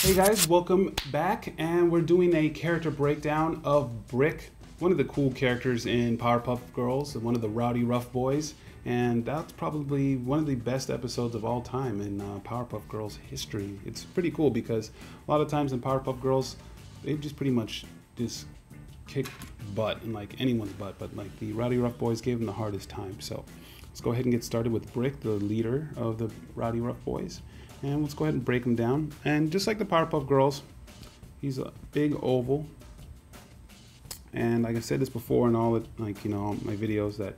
Hey guys, welcome back, and we're doing a character breakdown of Brick, one of the cool characters in Powerpuff Girls, one of the rowdy rough boys, and that's probably one of the best episodes of all time in Powerpuff Girls history. It's pretty cool because a lot of times in Powerpuff Girls, they just pretty much just kick butt, and like anyone's butt, but like the rowdy rough boys gave them the hardest time. So let's go ahead and get started with Brick, the leader of the rowdy rough boys. And let's go ahead and break him down. And just like the Powerpuff Girls, he's a big oval. And like I said this before in all my videos, that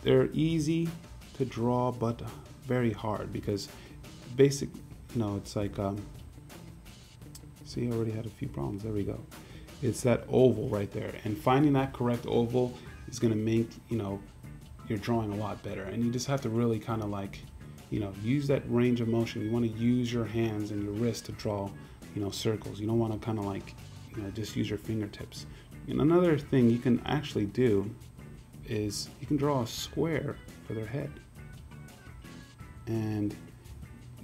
they're easy to draw but very hard because it's like see, I already had a few problems. There we go. It's that oval right there, and finding that correct oval is going to make your drawing a lot better. And you just have to really kind of like use that range of motion. You want to use your hands and your wrist to draw, circles. You don't want to kind of like, just use your fingertips. And another thing you can actually do is you can draw a square for their head and,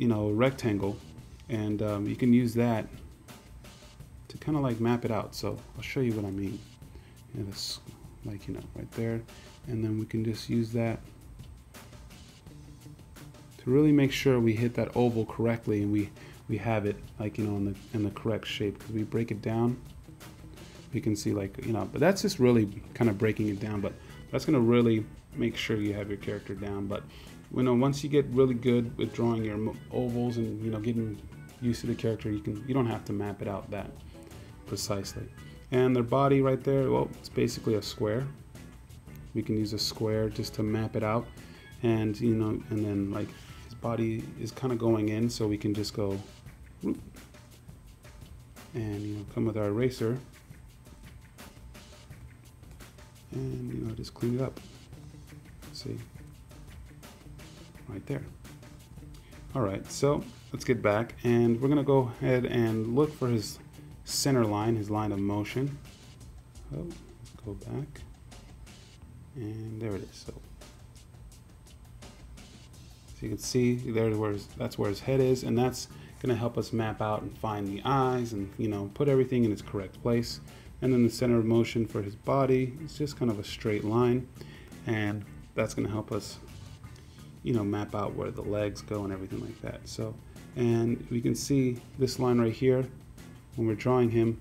a rectangle, and you can use that to kind of like map it out. So I'll show you what I mean. And it's like, right there. And then we can just use that to really make sure we hit that oval correctly, and we have it like in the correct shape. Because we break it down, we can see like but that's just really kind of breaking it down, but that's going to really make sure you have your character down. But once you get really good with drawing your ovals and getting used to the character, you don't have to map it out that precisely. And their body right there, well, it's basically a square. We can use a square just to map it out, and and then like his body is kind of going in, so we can just go whoop, and come with our eraser and just clean it up. See, right there. All right, so let's get back, and we're gonna go ahead and look for his center line, his line of motion. Oh, let's go back, and there it is. So you can see that's where his head is, and that's going to help us map out and find the eyes and put everything in its correct place. And then the center of motion for his body is just kind of a straight line, and that's going to help us map out where the legs go and everything like that. So, and we can see this line right here when we're drawing him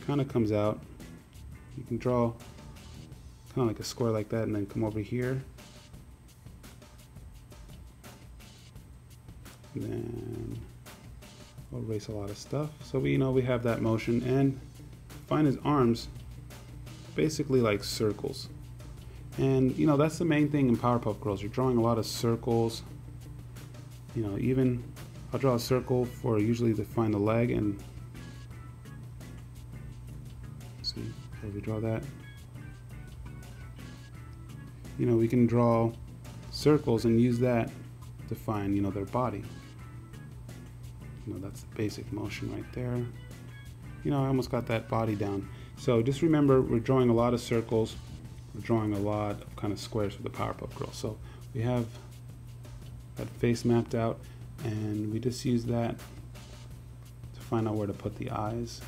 kind of comes out. You can draw kind of like a square like that, and then come over here. Then we'll erase a lot of stuff. So we have that motion, and find his arms basically like circles. And that's the main thing in Powerpuff Girls. You're drawing a lot of circles. Even I'll draw a circle for usually to find the leg, and see where we draw that. We can draw circles and use that to find their body. That's the basic motion right there. I almost got that body down. So just remember, we're drawing a lot of circles. We're drawing a lot of kind of squares for the Powerpuff Girls. So we have that face mapped out, and we just use that to find out where to put the eyes.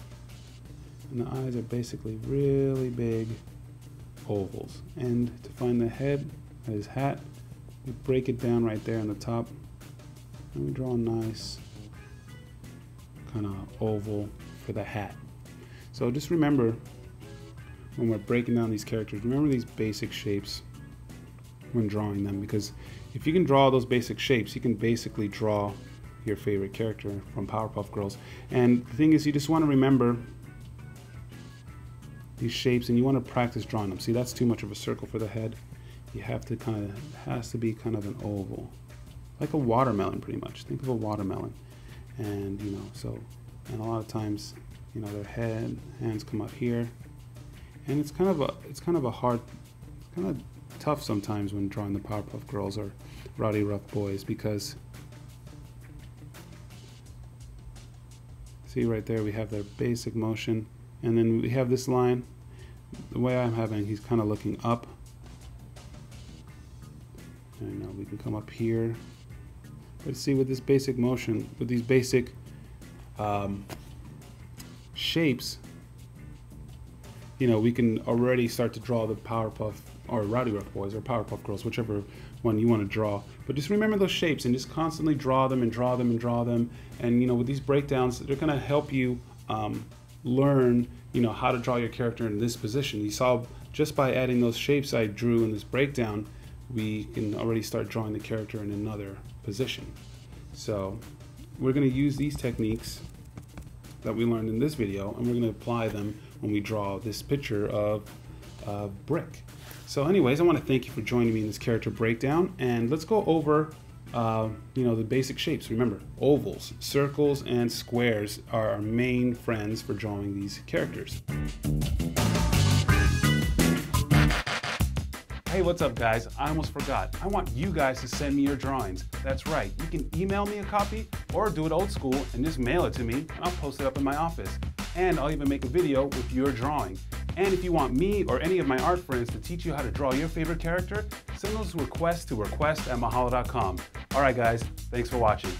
And the eyes are basically really big ovals. And to find the head of his hat, we break it down right there on the top, and we draw a nice kind of oval for the hat. So just remember, when we're breaking down these characters, remember these basic shapes when drawing them, because if you can draw those basic shapes, you can basically draw your favorite character from Powerpuff Girls. And the thing is, you just want to remember these shapes, and you want to practice drawing them. See, that's too much of a circle for the head. You have to it has to be kind of an oval, like a watermelon, pretty much. Think of a watermelon. And and a lot of times their hands come up here, and it's kind of tough sometimes when drawing the Powerpuff Girls or rowdy rough boys, because see right there, we have their basic motion, and then we have this line. The way I'm having, he's kind of looking up, and we can come up here. But see, with this basic motion, with these basic shapes, you know, we can already start to draw the Powerpuff or Rowdy Rough Boys or Powerpuff Girls, whichever one you want to draw. But just remember those shapes and just constantly draw them and draw them and draw them. And you know, with these breakdowns, they're going to help you learn, you know, how to draw your character in this position. You saw just by adding those shapes I drew in this breakdown, we can already start drawing the character in another position. So we're going to use these techniques that we learned in this video, and we're going to apply them when we draw this picture of Brick. So anyways, I want to thank you for joining me in this character breakdown, and let's go over you know, the basic shapes. Remember, ovals, circles, and squares are our main friends for drawing these characters. Hey, what's up guys? I almost forgot. I want you guys to send me your drawings. That's right. You can email me a copy or do it old school and just mail it to me, and I'll post it up in my office. And I'll even make a video with your drawing. And if you want me or any of my art friends to teach you how to draw your favorite character, send those requests to request@mahalo.com. All right guys, thanks for watching.